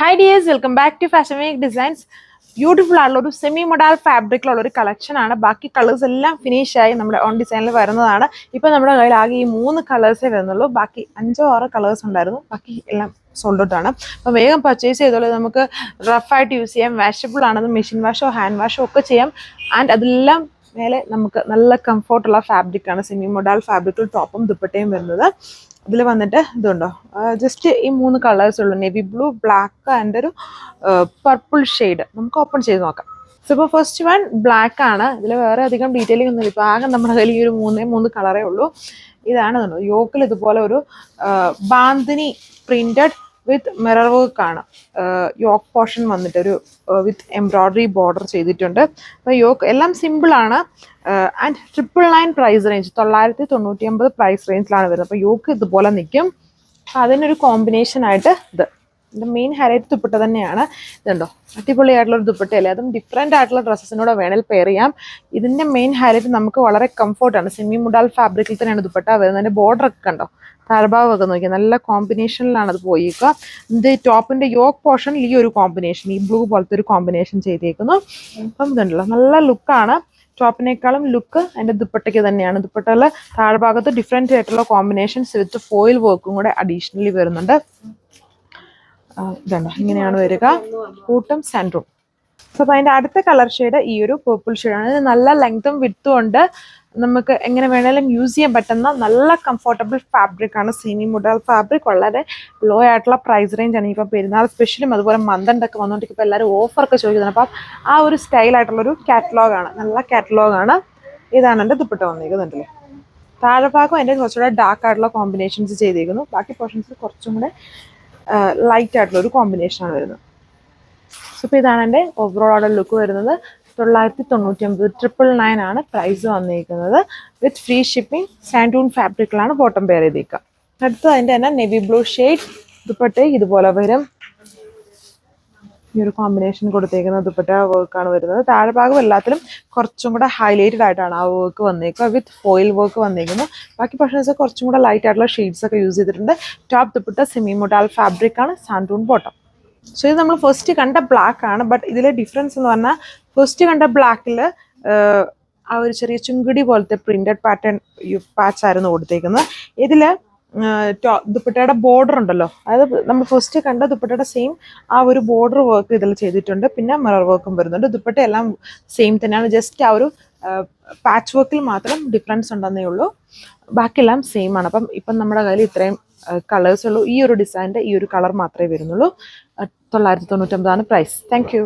Hi dears, welcome back to Fashion Week Designs. Beautiful ആയിട്ടുള്ള ഒരു semi modal ഫാബ്രിക്കിലുള്ള ഒരു collection ആണ്. ബാക്കി കളേഴ്സ് എല്ലാം ഫിനിഷ് ആയി നമ്മുടെ ഓൺ ഡിസൈനിൽ വരുന്നതാണ്. ഇപ്പോൾ നമ്മുടെ കയ്യിൽ ആകെ ഈ 3 കളേഴ്സേ വരുന്നുള്ളൂ. ബാക്കി 5-6 കളേഴ്സ് ഉണ്ടായിരുന്നു. ബാക്കി എല്ലാം സോൾഡ് ഔട്ട് ആണ്. അപ്പോൾ വേഗം പർച്ചേസ് ചെയ്തോളൂ. നമുക്ക് റഫായിട്ട് യൂസ് ചെയ്യാം. വാഷബിൾ ആണത്. മെഷീൻ വാഷോ ഹാൻഡ് വാഷോ ഒക്കെ ചെയ്യാം. ആൻഡ് അതെല്ലാം മേലെ നമുക്ക് നല്ല കംഫോർട്ടുള്ള ഫാബ്രിക്കാണ്. സെമി മൊഡാൽ ഫാബ്രിക്കിൽ ടോപ്പും ദുപ്പട്ടയും വരുന്നത്. ഇതിൽ വന്നിട്ട് ഇതുണ്ടോ, ജസ്റ്റ് ഈ 3 കളേഴ്സ് ഉള്ളൂ. നേവി ബ്ലൂ, ബ്ലാക്ക് ആൻഡ് ഒരു പർപ്പിൾ ഷെയ്ഡ്. നമുക്ക് ഓപ്പൺ ചെയ്ത് നോക്കാം. സോ ഇപ്പോൾ ഫസ്റ്റ് വൺ ബ്ലാക്ക് ആണ്. ഇതിൽ വേറെ അധികം ഡീറ്റെയിലിംഗ് ഒന്നുമില്ല. ഇപ്പോൾ ആകെ നമ്മുടെ കയ്യിൽ ഈ ഒരു 3 കളറേ ഉള്ളൂ. ഇതാണ് യോക്കിൽ ഇതുപോലെ ഒരു ബാന്തിനി പ്രിന്റഡ് വിത്ത് മിറർ വർക്ക് ആണ്. യോക്ക് പോർഷൻ വന്നിട്ട് ഒരു വിത്ത് എംബ്രോയ്ഡറി ബോർഡർ ചെയ്തിട്ടുണ്ട്. അപ്പോൾ യോക്ക് എല്ലാം സിമ്പിളാണ്. ആൻഡ് 999 പ്രൈസ് റേഞ്ച്, 999 പ്രൈസ് റേഞ്ചിലാണ് വരുന്നത്. അപ്പോൾ യോക്ക് ഇതുപോലെ നിൽക്കും. അപ്പോൾ അതിനൊരു കോമ്പിനേഷനായിട്ട് ഇതിൻ്റെ മെയിൻ ഹൈലൈറ്റ് ദുപ്പട്ട തന്നെയാണ്. ഇതുണ്ടോ, അടിപൊളിയായിട്ടുള്ളൊരു ദുപ്പട്ടയല്ലേ. അതും ഡിഫറെൻ്റ് ആയിട്ടുള്ള ഡ്രസ്സസിനോട് വേണേൽ പെയർ ചെയ്യാം. ഇതിൻ്റെ മെയിൻ ഹൈലൈറ്റ് നമുക്ക് വളരെ കംഫോർട്ടാണ്. സെമി മുഡാൽ ഫാബ്രിക്കിൽ തന്നെയാണ് ദുപ്പട്ട വരുന്നത്. അതിൻ്റെ ബോർഡറൊക്കെ കണ്ടോ, താഴ്ഭാഗമൊക്കെ നോക്കിയാൽ നല്ല കോമ്പിനേഷനിലാണ് അത് പോയേക്കുക. ഇത് ടോപ്പിൻ്റെ യോക്ക് പോർഷനിൽ ഈ ഒരു കോമ്പിനേഷൻ, ഈ ബ്ലൂ പോലത്തെ ഒരു കോമ്പിനേഷൻ ചെയ്തേക്കുന്നു. അപ്പം ഇതുണ്ടല്ലോ, നല്ല ലുക്കാണ്. ടോപ്പിനേക്കാളും ലുക്ക് അതിൻ്റെ ദുപ്പട്ടയ്ക്ക് തന്നെയാണ്. ദുപ്പട്ടയിൽ താഴ്ഭാഗത്ത് ഡിഫറെൻ്റ് ആയിട്ടുള്ള കോമ്പിനേഷൻസ് വിത്ത് ഫോയിൽ വർക്കും കൂടെ അഡീഷണലി വരുന്നുണ്ട്. ഇതുണ്ടോ, ഇങ്ങനെയാണ് വരിക. കൂട്ടം സെൻട്രും. അപ്പോൾ അതിൻ്റെ അടുത്ത കളർ ഷെയ്ഡ് ഈ ഒരു പേർപ്പിൾ ഷെയ്ഡാണ്. ഇത് നല്ല ലെങ്ത്തും വിഡ്ത്തും ഉണ്ട്. നമുക്ക് എങ്ങനെ വേണേലും യൂസ് ചെയ്യാൻ പറ്റുന്ന നല്ല കംഫർട്ടബിൾ ഫാബ്രിക്കാണ്. Semi modal fabric. വളരെ ലോ ആയിട്ടുള്ള പ്രൈസ് റേഞ്ചാണ്. ഇപ്പോൾ പെരുന്നാൾ സ്പെഷ്യലും അതുപോലെ മന്ദണ്ടൊക്കെ വന്നുകൊണ്ടിരിക്കും. ഇപ്പോൾ എല്ലാവരും ഓഫറൊക്കെ ചോദിക്കുന്നത്. അപ്പം ആ ഒരു സ്റ്റൈലായിട്ടുള്ളൊരു കാറ്റലോഗാണ്, നല്ല കാറ്റലോഗാണ്. ഇതാണ് എൻ്റെ ദുപ്പട്ട വന്നിരിക്കുന്നുണ്ടല്ലേ. താഴെഭാഗം എൻ്റെ കുറച്ചുകൂടെ ഡാർക്ക് ആയിട്ടുള്ള കോമ്പിനേഷൻസ് ചെയ്തിരിക്കുന്നു. ബാക്കി പോർഷൻസിൽ കുറച്ചും കൂടെ ലൈറ്റ് ആയിട്ടുള്ളൊരു കോമ്പിനേഷനാണ് വരുന്നത്. സോ ഇപ്പോൾ ഇതാണ് എൻ്റെ ഓവറോൾ ആയിട്ടുള്ള ലുക്ക് വരുന്നത്. 999, 999 ആണ് പ്രൈസ് വന്നിരിക്കുന്നത്. With free shipping. സാൻഡൂൺ ഫാബ്രിക്കിലാണ് ബോട്ടം പെയർ ചെയ്തേക്കുക. അടുത്തത് അതിൻ്റെ തന്നെ നെവി ബ്ലൂ ഷെയ്ഡ് ദുപ്പട്ട ഇതുപോലെ വരും. ഈ ഒരു കോമ്പിനേഷൻ കൊടുത്തേക്കുന്ന ദുപ്പട്ട വർക്കാണ് വരുന്നത്. താഴെഭാഗം എല്ലാത്തിലും കുറച്ചും കൂടെ ഹൈലൈറ്റഡ് ആയിട്ടാണ് ആ വർക്ക് വന്നേക്കുക. വിത്ത് ഫോയിൽ വർക്ക് വന്നേക്കുന്നു. ബാക്കി പോർഷൻസ് കുറച്ചും കൂടെ ലൈറ്റ് ആയിട്ടുള്ള ഷെയ്ഡ്സ് ഒക്കെ യൂസ് ചെയ്തിട്ടുണ്ട്. ടോപ്പ് ദുപ്പട്ട സെമി മുഡാൽ ഫാബ്രിക്കാണ്. സാൻഡൂൺ ബോട്ടം. സോ ഇത് നമ്മൾ ഫസ്റ്റ് കണ്ട ബ്ലാക്ക് ആണ്. ബട്ട് ഇതിലെ ഡിഫറൻസ് എന്ന് പറഞ്ഞാൽ ഫസ്റ്റ് കണ്ട ബ്ലാക്കിൽ ആ ഒരു ചെറിയ ചുങ്കിടി പോലത്തെ പ്രിന്റഡ് പാറ്റേൺ പാച്ച് ആയിരുന്നു കൊടുത്തേക്കുന്നത്. ഇതിൽ ദുപ്പട്ടയുടെ ബോർഡർ ഉണ്ടല്ലോ, അതായത് നമ്മൾ ഫസ്റ്റ് കണ്ട ദുപ്പട്ടയുടെ സെയിം ആ ഒരു ബോർഡർ വർക്ക് ഇതിൽ ചെയ്തിട്ടുണ്ട്. പിന്നെ മിറർ വർക്കും വരുന്നുണ്ട്. ദുപ്പട്ട എല്ലാം സെയിം തന്നെയാണ്. ജസ്റ്റ് ആ ഒരു പാച്ച് വർക്കിൽ മാത്രം ഡിഫറൻസ് ഉണ്ടെന്നേ ഉള്ളൂ. ബാക്കിയെല്ലാം സെയിം ആണ്. ഇപ്പം നമ്മുടെ കയ്യിൽ ഇത്രയും കളേഴ്സ് ഉള്ളൂ. ഈ ഒരു ഡിസൈനിൻ്റെ ഈ ഒരു കളർ മാത്രമേ വരുന്നുള്ളൂ. 999 ആണ് പ്രൈസ്. Thank you.